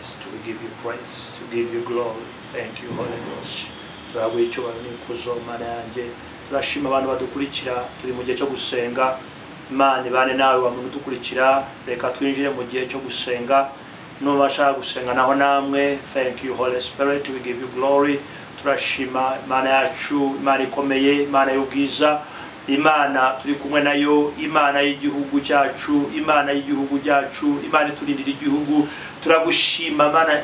Christ. We give you praise, we give you glory. Thank you, Holy Ghost. Turagwicho n'ikuzo Mana yanjye. Turashima abantu badukurikira turi mu gihe cyo gusenga. Imana ibane nawe wa muntu dukurikira. Reka twinjire mu gihe cyo gusenga. Nubasha gusenga naho namwe. Thank you, Holy Spirit. We give you glory. Turashima Imana yacu, Imana ikomeye, Imana y'ubwiza. Imana turi kumwe nayo, Imana y'igihugu cyacu, Imana y'igihugu cyacu, Imana iturindira igihugu. Turagushima Mana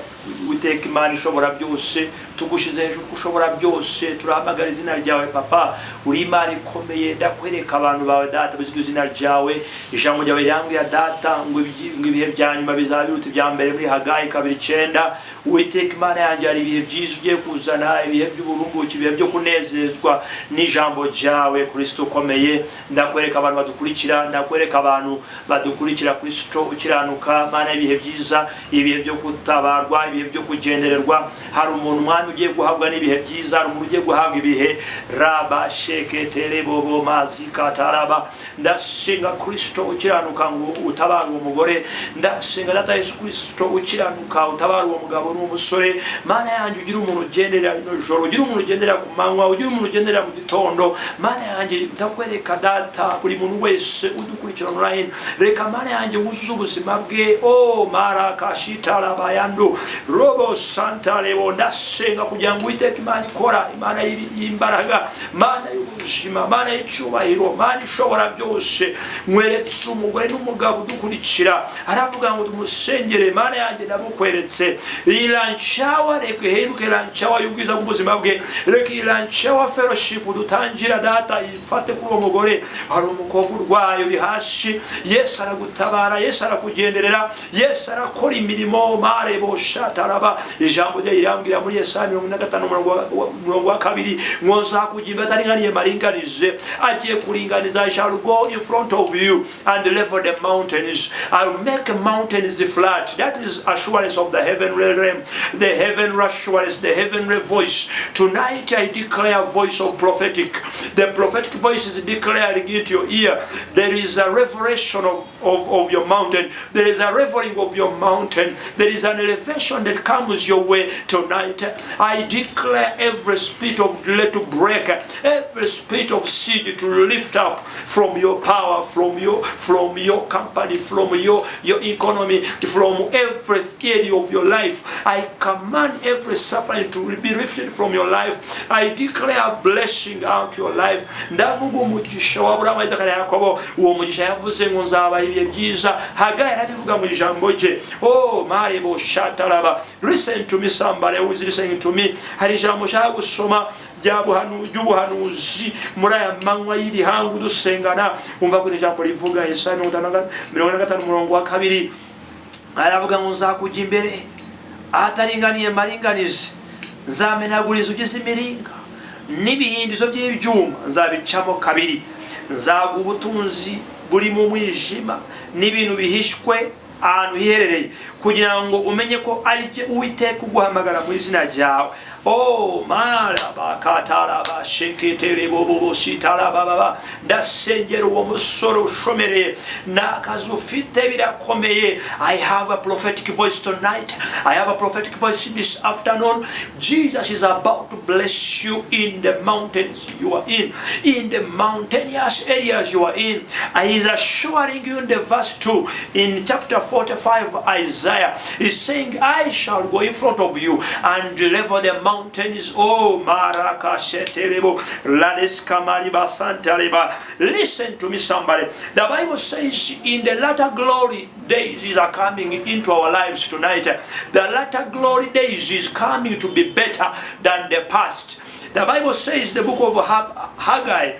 uteka Imana ishobora byose, tugushize hejuru kushobora byose. Turahamagara izina ryawe Papa, uri Imana ikomeye. Ndakwereka abantu bawe data bizwi izina ryawe. Ijambo ryawe ryambwira data ngo ibihe byanyuma bizabiruta ibya mbere muri Hagayi 2:9. Uiteka Imana yanjye ari ibihe byiza ugiye kuzana, ibihe by'uburumbuke, ibihe byo kunezezwa n'ijambo ryawe Kristo ukomeye. Ndakwereka abantu badukurikira, ndakwereka abantu badukurikira Kristo ukiranuka Mana, ibihe byiza, ibihe byo kutabarwa, ibihe byo kugendererwa. Hari umuntu mwana ugiye guhabwa n'ibihe byiza, hari umuntu ugiye guhabwa ibihe raba sheketele bobo mazika taraba. Ndasenga Kristo ukiranuka ngo utabara umugore, ndasenga data Yesu Kristo ukiranuka utabara uwo mugabo n'umusore. Mana yanjye ugira umuntu ugendera ino joro, ugira umuntu ugendera ku manywa, ugira umuntu ugendera mu gitondo. Mana yanjye ndakwereka data buri muntu wese udukurikira online, reka Mana yanjye wuzuze ubuzima bwe. Oh maraka shitara bayando robo santa lebo. Ndasenga kugira ngo Uwiteka Imana ikora, Imana y'imbaraga, Mana y'ubuzima, Mana y'icyubahiro, Mana ishobora byose. Mweretse umugore n'umugabo udukurikira, aravuga ngo tumusengere. Mana yanjye ndamukweretse ilanchawa, reka heruke lanchawa y'ubwiza bw'ubuzima bwe, reka ilanchawa fellowship dutangira data ifate kuri uwo mugore. Hari umukobwa urwaye uri hasi, Yesu aragutabara, Yesu arakugenderera, Yesu arakora imirimo. Mare bo shataraba. Ijambo rye irambwira muri Yesaya 55:2 ngo nzakujya imbere ahataringaniye mparinganize. Agiye kuringaniza. I shall go in front of you and level the mountains. I'll make mountains flat. That is assurance of the heavenly realm, the heavenly assurance, the heavenly voice. Tonight I declare a voice of prophetic. The prophetic voice is declaring into your ear. There is a revelation of your mountain. There is a reveling of your mountain. There is an elevation that comes your way tonight. I declare every spirit of delay to break, every spirit of siege to lift up from your power, from your company, from your economy, from every area of your life. I command every suffering to be lifted from your life. I declare a blessing out your life. Ndavuga umugisha wa Abrahamu, Isaka na Yakobo. Uwo mugisha yavuze ngo nzaba ibihe byiza. Hagayi arabivuga mu ijambo rye. Oh marebo shataraba. Listen to me somebody who is listening to me. Hari ijambo shaka gusoma ry'ubuhanuzi muri aya manywa y'irihangu dusengana. Umva ko ijambo rivuga Yesaya 55:2. Aravuga ngo nzakujya imbere ahataringaniye mparinganize. Nzamenagura inzugi z'imiringa n'ibihindizo by'ibyuma nzabicamo kabiri. Nzaguha ubutunzi buri mu mwijima n'ibintu bihishwe ahantu hiherereye, kugira ngo umenye ko ari je Uwiteka uguhamagara mu izina ryawe. Oh maraba kataraba sheketele bobo shitaraba baba. Ndasengera uwo musoro ushomereye n'akazi ufite birakomeye. I have a prophetic voice tonight. I have a prophetic voice this afternoon. Jesus is about to bless you in the mountains you are in the mountainous areas you are in. He is assuring you in the verse 2 in chapter 45 Isaiah. He's saying, I shall go in front of you and level the mountains. Oh maraka shetelebo laleska mariba santaleba. Listen to me somebody. The Bible says in the latter glory days is coming into our lives tonight. The latter glory days is coming to be better than the past. The Bible says the book of Haggai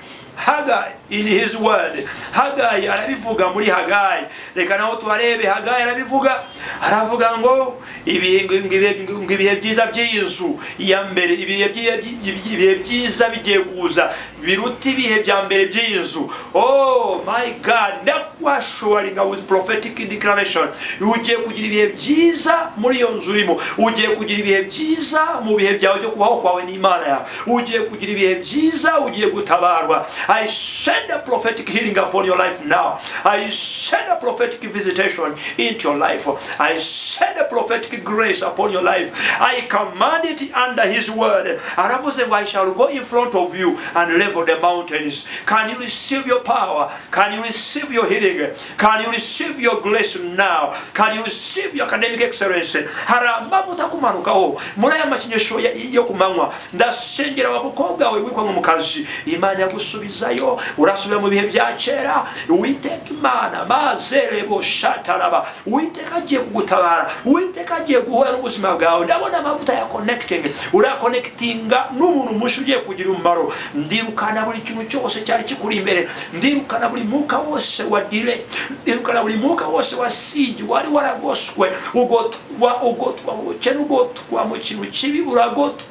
in his word. Haggai arabivuga muri Haggai. Reka naho twarebe Haggai arabivuga. Aravuga ngo ibihe byiza by'Yesu ya mbere, ibihe byiza bigiye kuza biruta ibihe bya mbere by'Yesu. Oh my God, ndakwashoringa with prophetic declaration. Ugiye kugira ibihe byiza muri iyo nzu urimo. Ugiye kugira ibihe byiza mu bihe byawe byo kubaho kwawe n'Imana yawe. Ugiye kugira ibihe byiza, ugiye gutabarwa. I send a prophetic healing upon your life now. I send a prophetic visitation into your life. I send a prophetic grace upon your life. I command it under his word. I shall go in front of you and level the mountains. Can you receive your power? Can you receive your healing? Can you receive your grace now? Can you receive your academic excellence? Haramavuta kumanukaho muraya makinyesho yo kumanywa ndasengera abakobwa we wikwa mu mukazi Imana yagusubizayo urasubira mu bihe bya kera. Uwiteka Imana mazerebo shataraba Uwiteka agiye kugutabara. Uwiteka agiye guhora n'ubuzima bwawe. Ndabona amavuta ya connecting urakonectinga n'umuntu mushi ugiye kugira umumaro. Ndirukana buri kintu cyose cyari kikuri imbere. Ndirukana buri muka wose wa delay. Ndirukana buri muka wose wa siege wari waragoswe ugotwa mu cyene ugotwa mu kintu kibi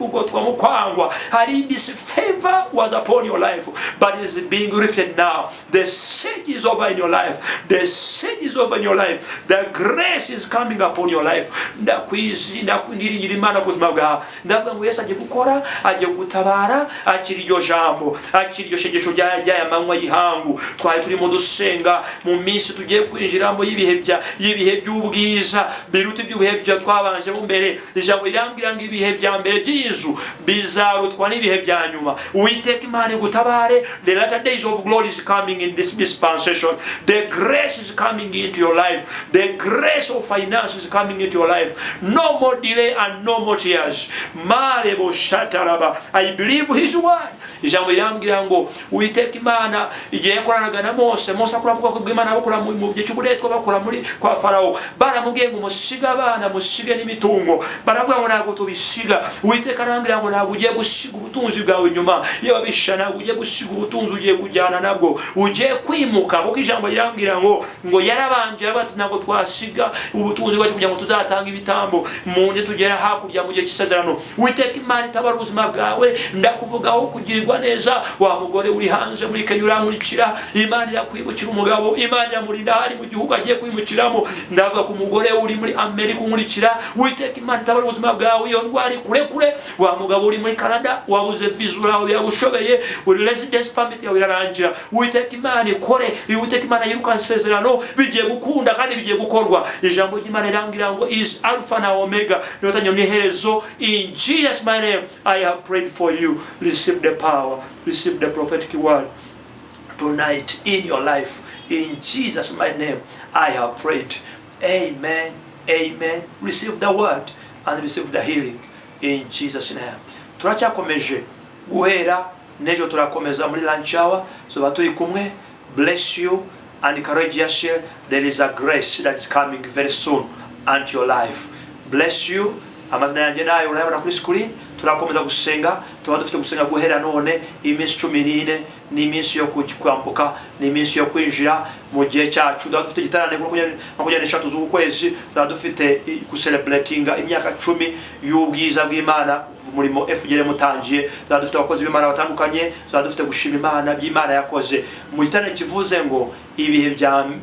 ugotwa mu kwangwa. Hari this favor was upon your life but is being lifted now. The siege is over in your life. The siege is over in your life. The grace is coming upon your life. Ndakwiringira Imana kuzima bwawe. Ndavuga ngo Yesu agiye gukora, agiye gutabara, akiri iryo jambo, akiri iryo shegesho rya manywa yihangu. Twari turimo dusenga mu minsi tugiye kwinjiramo y'ibihe by'ubwiza biruta iby'ubihe bya twabanje mu mbere. Ijambo rirambwira ngo ibihe bya mbere by'inzu bizarutwa n'ibihe bya nyuma. Uwiteka Imana gutabare. The latter days of glory is coming in this dispensation. The grace is coming into your life. The grace of finance is coming into your life. No more delay and no more tears. Marebo shataraba. I believe his word. Ijambo rirambwira ngo Uwiteka Imana igihe yakoranaga na Mose akora mu bwoko bw'Imana bakora mu gihe cy'uburetwa bakora muri kwa Farao. Baramubwiye ngo musiga abana musige n'imitungo. Baravuga ngo ntabwo tubisiga. Uwiteka arambwira ngo ntabwo ugiye gusiga ubutunzi bwawe nyuma. Iyo bishana ugiye gusiga ubutunzi ugiye kujyana nabwo. Ugiye kwimuka kuko ijambo rirambwira ngo yarabanje abati ntabwo twasiga ubutunzi bwacu kugira ngo tuzatanga ibitambo munye tugera hakurya mu gihe cy'isezerano. Uwiteka Imana itabara ubuzima bwawe. Ndakuvugaho kugirirwa neza. Wa mugore uri hanze muri Kenya urankurikira. Imana irakwibukira umugabo. Imana iramurinda hari mu gihugu agiye kwimukiramo. Ndavuga ku mugore uri muri Amerika unkurikira. Uwiteka Imana itabara ubuzima bwawe. Iyo ndwara kure. Wa mugabo uri muri Canada wabuze visa uraho yagushobeye. Uri residence permit yawe irarangira. Uwiteka Imana ikore. Uwiteka Imana yiruka isezerano bigiye gukunda kandi bigiye gukorwa. Ijambo ry'Imana rirangira ngo is Alpha na Omega. Niyotanyo ni herezo. In Jesus my name I have prayed for you. Receive the power. Receive the prophetic word tonight in your life. In Jesus my name I have prayed. Amen. Amen. Receive the word and receive the healing in Jesus name. Turacyakomeje guhera nejo turakomeza muri lunch hour. So baturi kumwe. Bless you and courageous. There is a grace that is coming very soon unto your life. Bless you. Amazina yanjye nayo urabona kuri screen. Turakomeza gusenga. Tuba dufite gusenga guhera none iminsi 14 ni iminsi yo kwambuka, ni iminsi yo kwinjira mu gihe cyacu. Dufite gitarane kuri 23 z'ukwezi. Dufite celebratinga imyaka 10 y'ubwiza bw'Imana murimo FGR mutangiye. Dufite abakozi b'Imana batandukanye. Dufite gushima Imana by'Imana yakoze. Mu gitarane kivuze ngo ibihe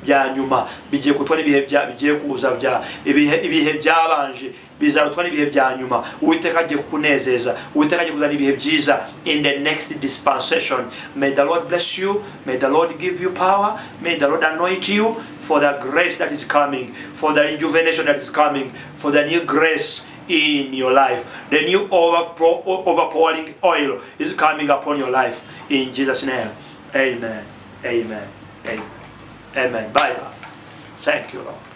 bya nyuma bigiye kutwa n'ibihe bigiye kuza ibihe byabanje bizarutwa n'ibihe bya nyuma. Uwiteka agiye kukunezeza. Uwiteka agiye kuzana ibihe byiza in the next dispensation. May the Lord bless you. May the Lord give you power. May the Lord anoint you for the grace that is coming, for the rejuvenation that is coming, for the new grace in your life. The new overpouring oil is coming upon your life in Jesus' name. Amen. Amen. Amen. Amen. Bye. Thank you, Lord.